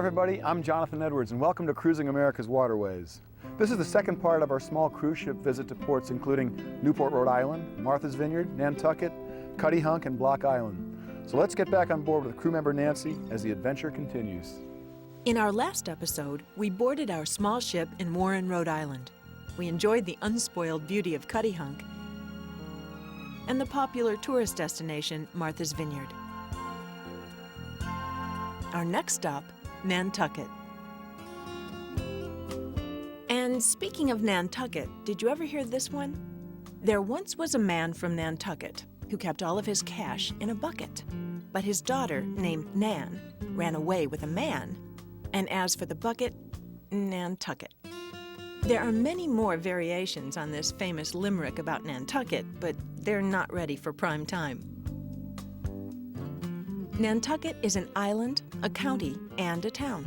everybody, I'm Jonathan Edwards and welcome to Cruising America's Waterways. This is the second part of our small cruise ship visit to ports including Newport, Rhode Island, Martha's Vineyard, Nantucket, Cuttyhunk, and Block Island. So let's get back on board with crew member Nancy as the adventure continues. In our last episode, we boarded our small ship in Warren, Rhode Island. We enjoyed the unspoiled beauty of Cuttyhunk and the popular tourist destination, Martha's Vineyard. Our next stop, Nantucket. And speaking of Nantucket, did you ever hear this one? There once was a man from Nantucket who kept all of his cash in a bucket. But his daughter, named Nan, ran away with a man. And as for the bucket, Nantucket. There are many more variations on this famous limerick about Nantucket, but they're not ready for prime time. Nantucket is an island, a county, and a town.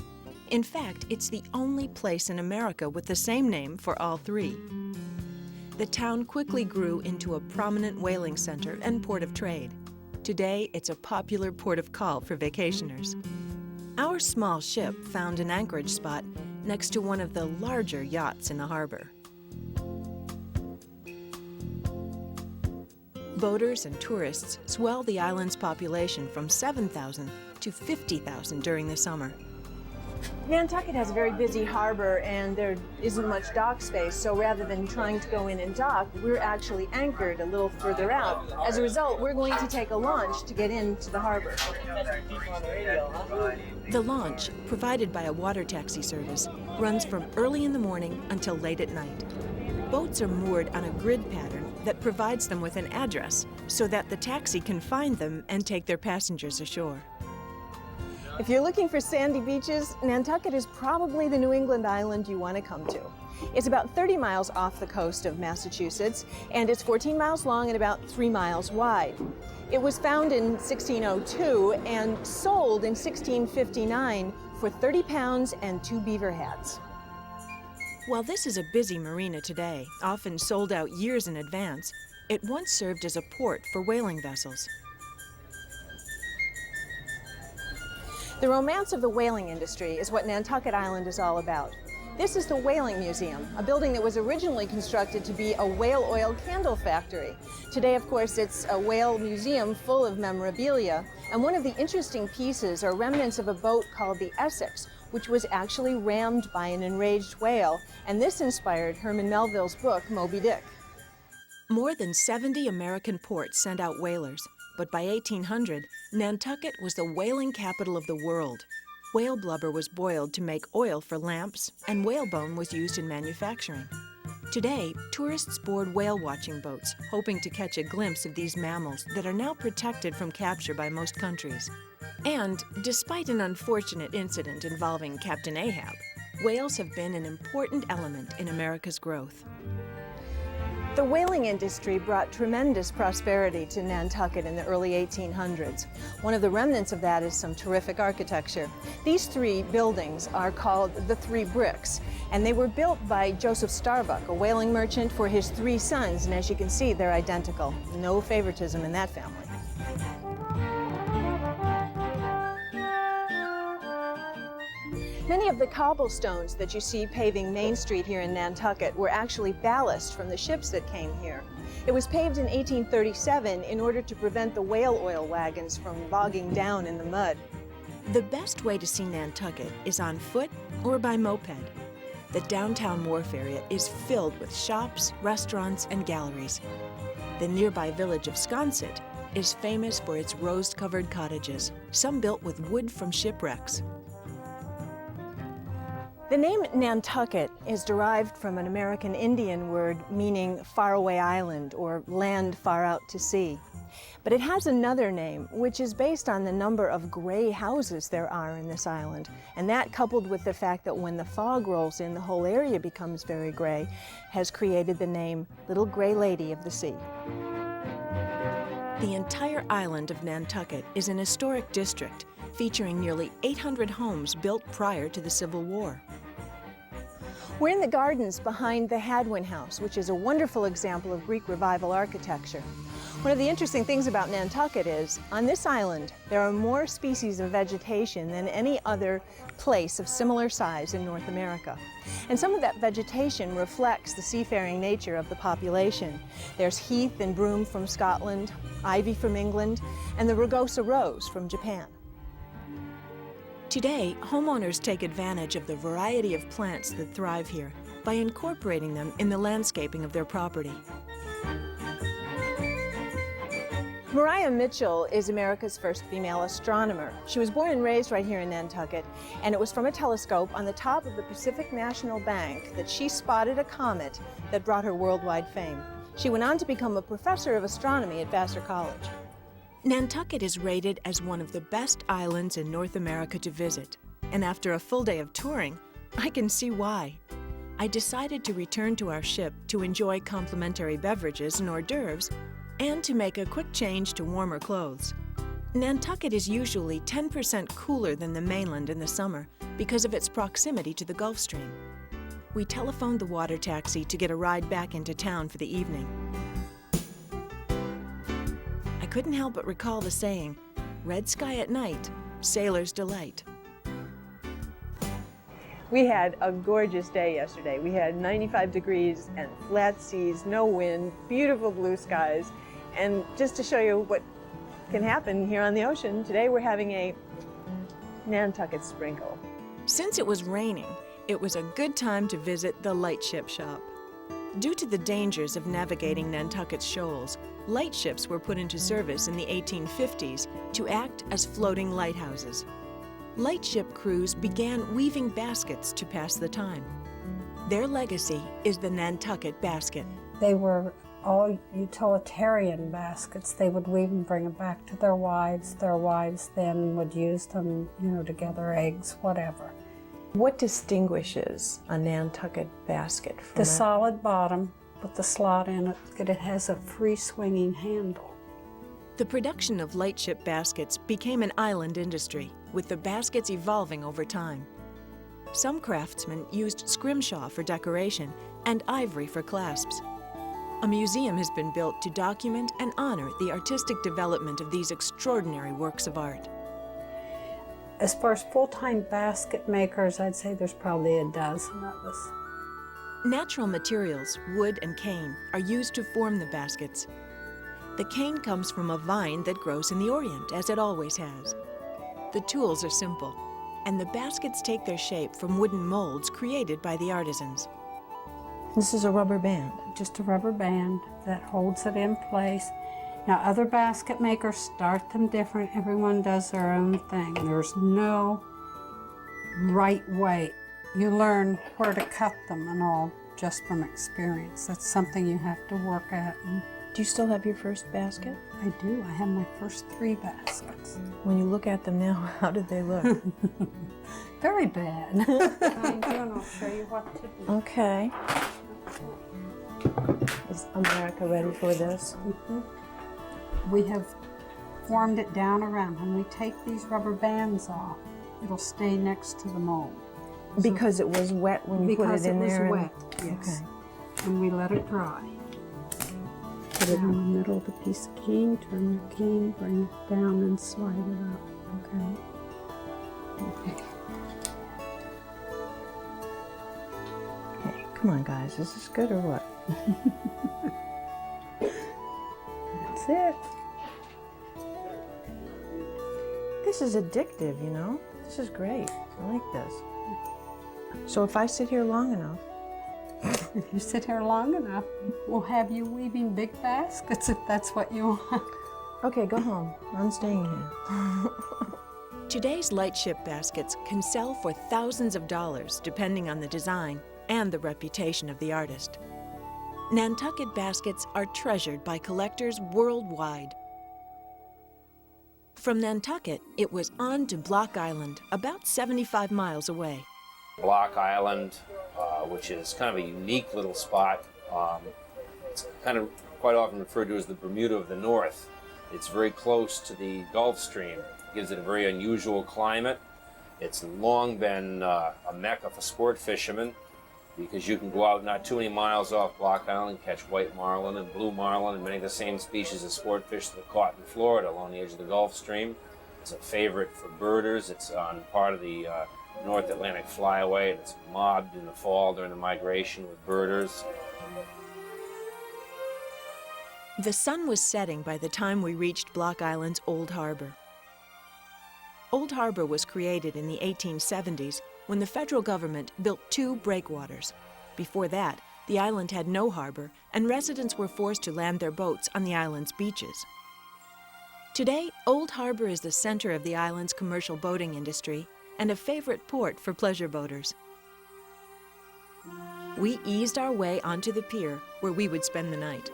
In fact, it's the only place in America with the same name for all three. The town quickly grew into a prominent whaling center and port of trade. Today, it's a popular port of call for vacationers. Our small ship found an anchorage spot next to one of the larger yachts in the harbor. Boaters and tourists swell the island's population from 7,000 to 50,000 during the summer. Nantucket has a very busy harbor and there isn't much dock space, so rather than trying to go in and dock, we're actually anchored a little further out. As a result, we're going to take a launch to get into the harbor. The launch, provided by a water taxi service, runs from early in the morning until late at night. Boats are moored on a grid pattern that provides them with an address so that the taxi can find them and take their passengers ashore. If you're looking for sandy beaches, Nantucket is probably the New England island you want to come to. It's about 30 miles off the coast of Massachusetts, and it's 14 miles long and about 3 miles wide. It was found in 1602 and sold in 1659 for 30 pounds and 2 beaver hats. While this is a busy marina today, often sold out years in advance, it once served as a port for whaling vessels. The romance of the whaling industry is what Nantucket Island is all about. This is the Whaling Museum, a building that was originally constructed to be a whale oil candle factory. Today, of course, it's a whale museum full of memorabilia, and one of the interesting pieces are remnants of a boat called the Essex, which was actually rammed by an enraged whale, and this inspired Herman Melville's book, Moby Dick. More than 70 American ports sent out whalers, but by 1800, Nantucket was the whaling capital of the world. Whale blubber was boiled to make oil for lamps, and whalebone was used in manufacturing. Today, tourists board whale-watching boats, hoping to catch a glimpse of these mammals that are now protected from capture by most countries. And, despite an unfortunate incident involving Captain Ahab, whales have been an important element in America's growth. The whaling industry brought tremendous prosperity to Nantucket in the early 1800s. One of the remnants of that is some terrific architecture. These 3 buildings are called the 3 Bricks, and they were built by Joseph Starbuck, a whaling merchant, for his 3 sons, and as you can see, they're identical. No favoritism in that family. Many of the cobblestones that you see paving Main Street here in Nantucket were actually ballast from the ships that came here. It was paved in 1837 in order to prevent the whale oil wagons from bogging down in the mud. The best way to see Nantucket is on foot or by moped. The downtown wharf area is filled with shops, restaurants, and galleries. The nearby village of Sconset is famous for its rose-covered cottages, some built with wood from shipwrecks. The name Nantucket is derived from an American Indian word meaning faraway island or land far out to sea. But it has another name, which is based on the number of gray houses there are in this island. And that, coupled with the fact that when the fog rolls in, the whole area becomes very gray, has created the name Little Gray Lady of the Sea. The entire island of Nantucket is an historic district featuring nearly 800 homes built prior to the Civil War. We're in the gardens behind the Hadwin House, which is a wonderful example of Greek Revival architecture. One of the interesting things about Nantucket is, on this island, there are more species of vegetation than any other place of similar size in North America. And some of that vegetation reflects the seafaring nature of the population. There's heath and broom from Scotland, ivy from England, and the rugosa rose from Japan. Today, homeowners take advantage of the variety of plants that thrive here by incorporating them in the landscaping of their property. Maria Mitchell is America's first female astronomer. She was born and raised right here in Nantucket, and it was from a telescope on the top of the Pacific National Bank that she spotted a comet that brought her worldwide fame. She went on to become a professor of astronomy at Vassar College. Nantucket is rated as one of the best islands in North America to visit, and after a full day of touring, I can see why. I decided to return to our ship to enjoy complimentary beverages and hors d'oeuvres, and to make a quick change to warmer clothes. Nantucket is usually 10% cooler than the mainland in the summer because of its proximity to the Gulf Stream. We telephoned the water taxi to get a ride back into town for the evening. I couldn't help but recall the saying, "Red sky at night, sailor's delight." We had a gorgeous day yesterday. We had 95 degrees and flat seas, no wind, beautiful blue skies. And just to show you what can happen here on the ocean, today we're having a Nantucket sprinkle. Since it was raining, it was a good time to visit the lightship shop. Due to the dangers of navigating Nantucket's shoals, lightships were put into service in the 1850s to act as floating lighthouses. Lightship crews began weaving baskets to pass the time. Their legacy is the Nantucket basket. They were all utilitarian baskets. They would weave and bring them back to their wives. Their wives then would use them, to gather eggs, whatever. What distinguishes a Nantucket basket from The solid bottom with the slot in it, that it has a free swinging handle. The production of lightship baskets became an island industry, with the baskets evolving over time. Some craftsmen used scrimshaw for decoration and ivory for clasps. A museum has been built to document and honor the artistic development of these extraordinary works of art. As far as full-time basket makers, I'd say there's probably a dozen of us. Natural materials, wood and cane, are used to form the baskets. The cane comes from a vine that grows in the Orient, as it always has. The tools are simple, and the baskets take their shape from wooden molds created by the artisans. This is a rubber band. Just a rubber band that holds it in place. Now, other basket makers start them different. Everyone does their own thing. There's no right way. You learn where to cut them and all just from experience. That's something you have to work at. And Do you still have your first basket? I do. I have my first 3 baskets. When you look at them now, how do they look? Very bad. And I'll show you what to do. Okay. Is America ready for this? We have formed it down around. When we take these rubber bands off, it'll stay next to the mold. Because it was wet when you put it in there? Because it was wet, yes. Okay. And we let it dry. Put it in the middle of the piece of cane, turn your cane, bring it down and slide it up. Okay. Okay, come on guys, is this good or what? That's it. This is addictive, you know? This is great. I like this. So if I sit here long enough, If you sit here long enough, we'll have you weaving big baskets if that's what you want. okay, go home. I'm staying here. Today's lightship baskets can sell for thousands of dollars, depending on the design and the reputation of the artist. Nantucket baskets are treasured by collectors worldwide. From Nantucket, it was on to Block Island, about 75 miles away. Block Island, which is kind of a unique little spot. It's kind of quite often referred to as the Bermuda of the North. It's very close to the Gulf Stream. It gives it a very unusual climate. It's long been a mecca for sport fishermen. because you can go out not too many miles off Block Island and catch white marlin and blue marlin and many of the same species of sport fish that are caught in Florida along the edge of the Gulf Stream. It's a favorite for birders. It's on part of the North Atlantic Flyway, and it's mobbed in the fall during the migration with birders. The sun was setting by the time we reached Block Island's Old Harbor. Old Harbor was created in the 1870s when the federal government built 2 breakwaters. Before that, the island had no harbor, and residents were forced to land their boats on the island's beaches. Today, Old Harbor is the center of the island's commercial boating industry and a favorite port for pleasure boaters. We eased our way onto the pier where we would spend the night.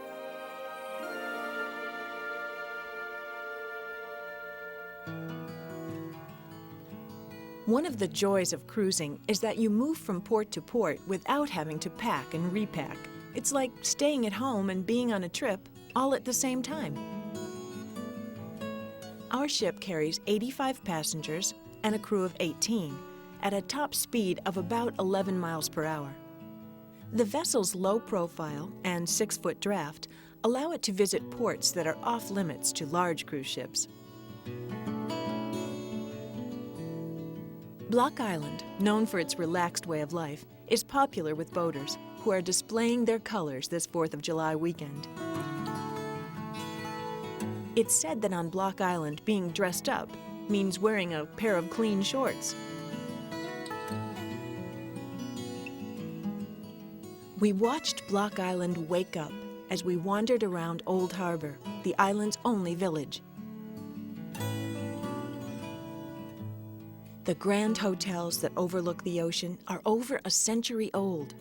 One of the joys of cruising is that you move from port to port without having to pack and repack. It's like staying at home and being on a trip all at the same time. Our ship carries 85 passengers and a crew of 18 at a top speed of about 11 miles per hour. The vessel's low profile and 6-foot draft allow it to visit ports that are off limits to large cruise ships. Block Island, known for its relaxed way of life, is popular with boaters who are displaying their colors this 4th of July weekend. It's said that on Block Island, being dressed up means wearing a pair of clean shorts. We watched Block Island wake up as we wandered around Old Harbor, the island's only village. The grand hotels that overlook the ocean are over a century old.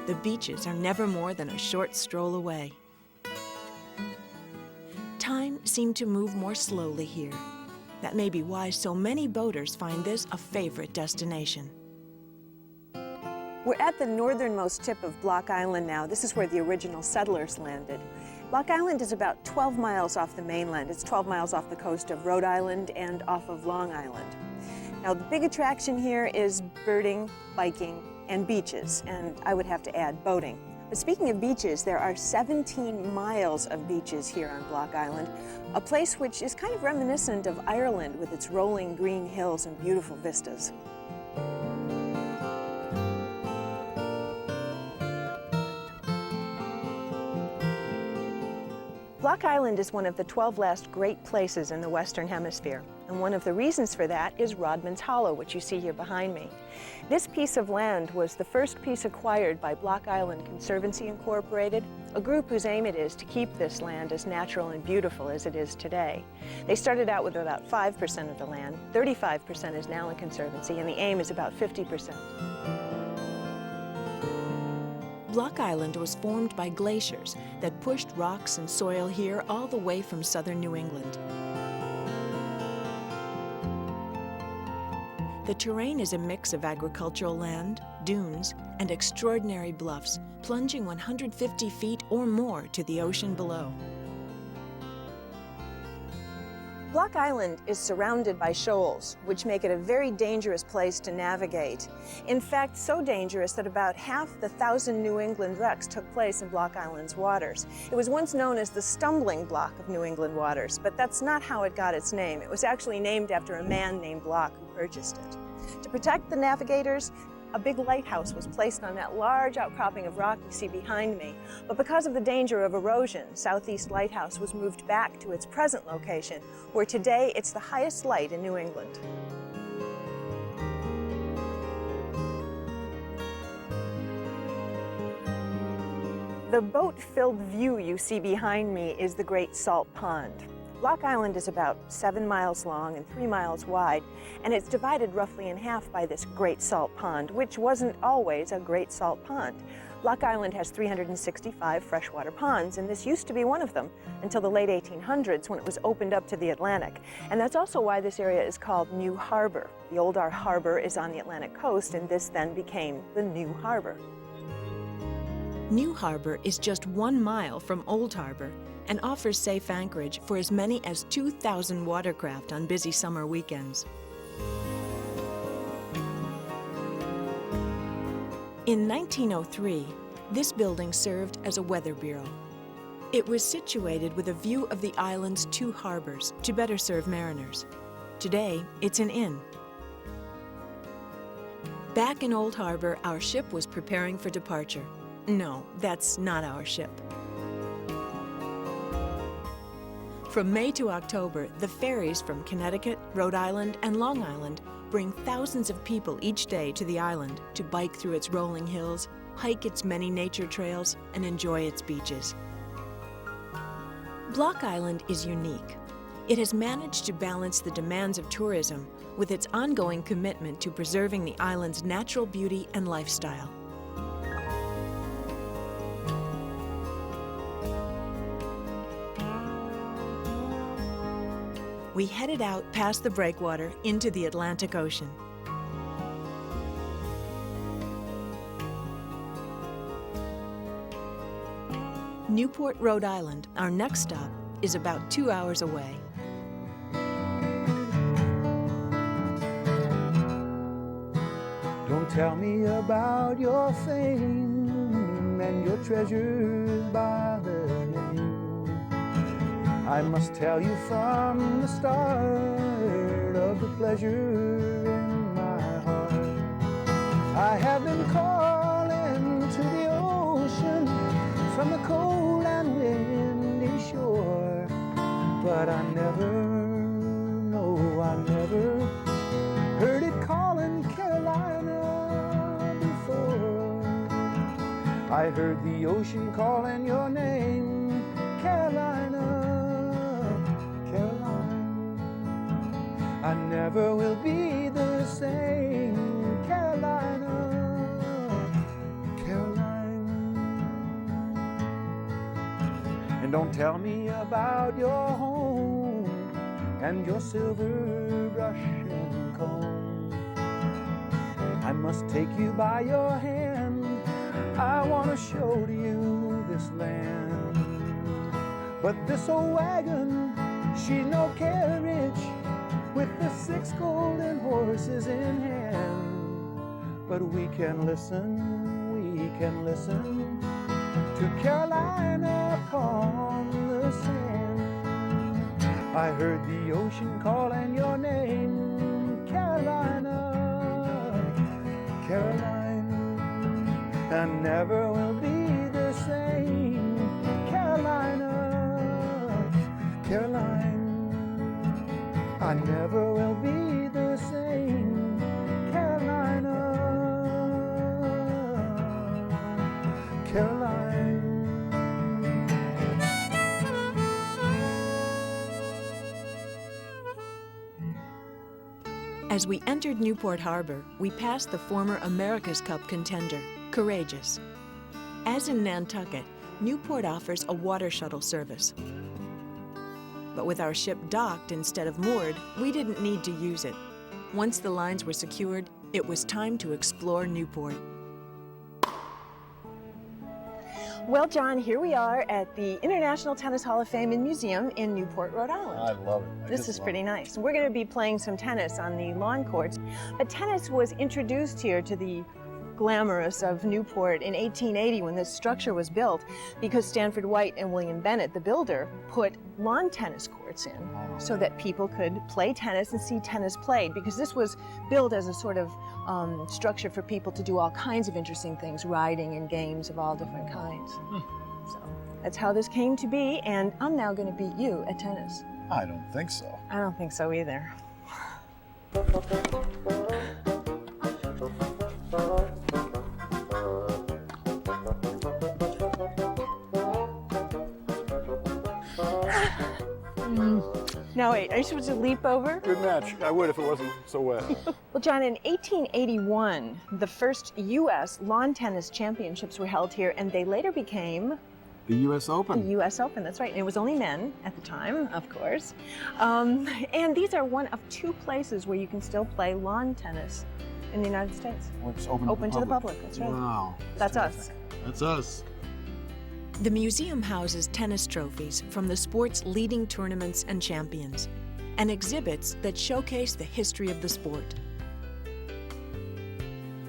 The beaches are never more than a short stroll away. Time seemed to move more slowly here. That may be why so many boaters find this a favorite destination. We're at the northernmost tip of Block Island now. This is where the original settlers landed. Block Island is about 12 miles off the mainland. It's 12 miles off the coast of Rhode Island and off of Long Island. Now, the big attraction here is birding, biking, and beaches, and I would have to add boating. But speaking of beaches, there are 17 miles of beaches here on Block Island, a place which is kind of reminiscent of Ireland with its rolling green hills and beautiful vistas. Block Island is one of the 12 last great places in the Western Hemisphere, and one of the reasons for that is Rodman's Hollow, which you see here behind me. This piece of land was the first piece acquired by Block Island Conservancy Incorporated, a group whose aim it is to keep this land as natural and beautiful as it is today. They started out with about 5% of the land, 35% is now in conservancy, and the aim is about 50%. Block Island was formed by glaciers that pushed rocks and soil here all the way from southern New England. The terrain is a mix of agricultural land, dunes, and extraordinary bluffs, plunging 150 feet or more to the ocean below. Block Island is surrounded by shoals, which make it a very dangerous place to navigate. In fact, so dangerous that about half the 1,000 New England wrecks took place in Block Island's waters. It was once known as the stumbling block of New England waters, but that's not how it got its name. It was actually named after a man named Block who purchased it. To protect the navigators, a big lighthouse was placed on that large outcropping of rock you see behind me. But because of the danger of erosion, Southeast Lighthouse was moved back to its present location, where today it's the highest light in New England. The boat-filled view you see behind me is the Great Salt Pond. Block Island is about 7 miles long and 3 miles wide, and it's divided roughly in half by this Great Salt Pond, which wasn't always a Great Salt Pond. Block Island has 365 freshwater ponds, and this used to be one of them until the late 1800s when it was opened up to the Atlantic. And that's also why this area is called New Harbor. The old harbor is on the Atlantic coast, and this then became the New Harbor. New Harbor is just 1 mile from Old Harbor and offers safe anchorage for as many as 2,000 watercraft on busy summer weekends. In 1903, this building served as a weather bureau. It was situated with a view of the island's 2 harbors to better serve mariners. Today, it's an inn. Back in Old Harbor, our ship was preparing for departure. No, that's not our ship. From May to October, the ferries from Connecticut, Rhode Island, and Long Island bring thousands of people each day to the island to bike through its rolling hills, hike its many nature trails, and enjoy its beaches. Block Island is unique. It has managed to balance the demands of tourism with its ongoing commitment to preserving the island's natural beauty and lifestyle. We headed out past the breakwater into the Atlantic Ocean. Newport, Rhode Island, our next stop, is about 2 hours away. Don't tell me about your fame and your treasures by the name. I must tell you from the start of the pleasure in my heart. I have been calling to the ocean from the cold and windy shore, but I never heard it calling Carolina before. I heard the ocean calling your name, Carolina. I never will be the same, Carolina, Caroline. And don't tell me about your home and your silver brush and comb. I must take you by your hand. I want to show to you this land. But this old wagon, she's no carriage, with the 6 golden horses in hand. But we can listen to Carolina upon the sand. I heard the ocean calling your name, Carolina, Caroline. I never will be the same, Carolina, Caroline. I never will be the same, Carolina, Caroline. As we entered Newport Harbor, we passed the former America's Cup contender, Courageous. As in Nantucket, Newport offers a water shuttle service. But with our ship docked instead of moored, we didn't need to use it. Once the lines were secured, it was time to explore Newport. Well, John, here we are at the International Tennis Hall of Fame and Museum in Newport, Rhode Island. I love it. This is pretty nice. We're going to be playing some tennis on the lawn courts. But tennis was introduced here to the glamorous of Newport in 1880 when this structure was built, because Stanford White and William Bennett, the builder, put lawn tennis courts in so that people could play tennis and see tennis played, because this was built as a sort of structure for people to do all kinds of interesting things, riding and games of all different kinds. So that's how this came to be, and I'm now going to beat you at tennis. I don't think so. I don't think so either. Now wait, are you supposed to leap over? Good match. I would if it wasn't so wet. Well, John, in 1881, the first U.S. lawn tennis championships were held here, and they later became The U.S. Open. the U.S. Open. That's right. And it was only men at the time, of course. And these are one of two places where you can still play lawn tennis in the United States. Well, it's open, Open to the public. That's right. Wow. That's us. That's us. The museum houses tennis trophies from the sport's leading tournaments and champions, and exhibits that showcase the history of the sport.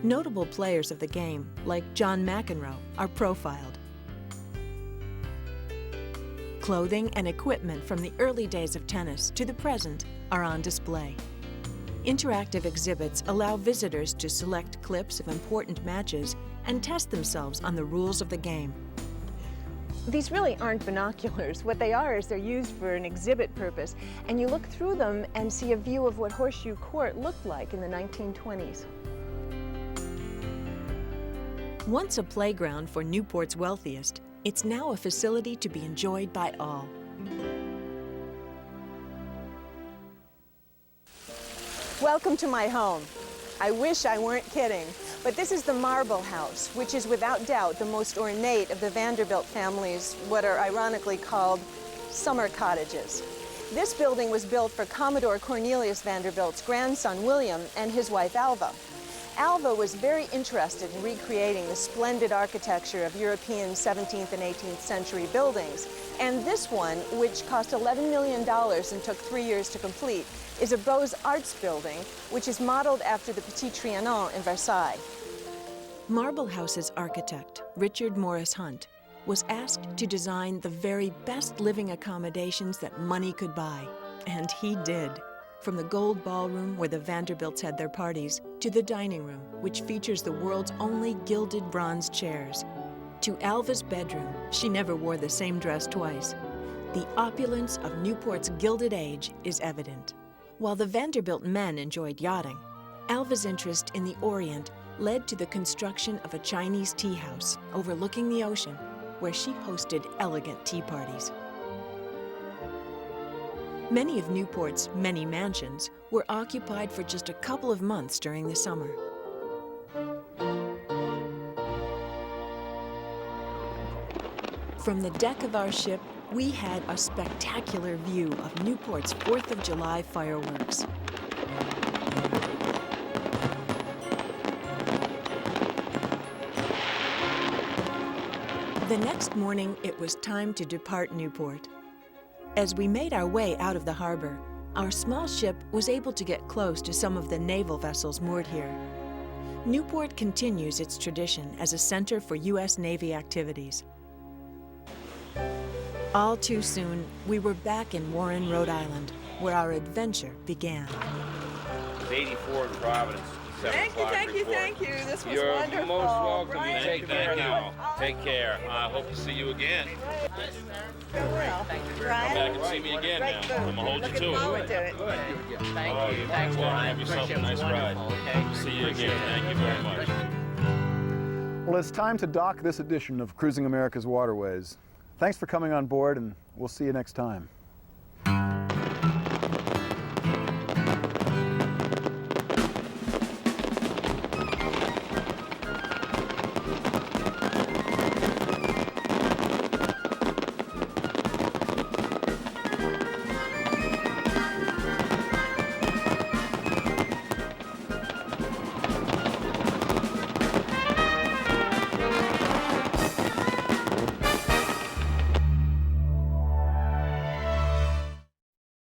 Notable players of the game, like John McEnroe, are profiled. Clothing and equipment from the early days of tennis to the present are on display. Interactive exhibits allow visitors to select clips of important matches and test themselves on the rules of the game. These really aren't binoculars. What they are is they're used for an exhibit purpose, and you look through them and see a view of what Horseshoe Court looked like in the 1920s. Once a playground for Newport's wealthiest, it's now a facility to be enjoyed by all. Welcome to my home. I wish I weren't kidding, but this is the Marble House, which is without doubt the most ornate of the Vanderbilt family's what are ironically called summer cottages. This building was built for Commodore Cornelius Vanderbilt's grandson William and his wife Alva. Alva was very interested in recreating the splendid architecture of European 17th and 18th century buildings, and this one, which cost $11 million and took 3 years to complete, is a Beaux-Arts building, which is modeled after the Petit Trianon in Versailles. Marble House's architect, Richard Morris Hunt, was asked to design the very best living accommodations that money could buy, and he did. From the gold ballroom where the Vanderbilts had their parties, to the dining room, which features the world's only gilded bronze chairs, to Alva's bedroom. She never wore the same dress twice. The opulence of Newport's Gilded Age is evident. While the Vanderbilt men enjoyed yachting, Alva's interest in the Orient led to the construction of a Chinese tea house overlooking the ocean, where she hosted elegant tea parties. Many of Newport's many mansions were occupied for just a couple of months during the summer. From the deck of our ship, we had a spectacular view of Newport's 4th of July fireworks. The next morning, it was time to depart Newport. As we made our way out of the harbor, our small ship was able to get close to some of the naval vessels moored here. Newport continues its tradition as a center for U.S. Navy activities. All too soon, we were back in Warren, Rhode Island, where our adventure began. 84 in Providence. Thank you. This was You're wonderful. most welcome. Right. Take care now. Take care. I hope to see you again. Well, Brian, Come back and see me again great now. food. I'm gonna hold you Looking to it. forward to it. Oh, you thanks, have yourself a nice ride. See you again. Thank you very much. Well, it's time to dock this edition of Cruising America's Waterways. Thanks for coming on board, and we'll see you next time.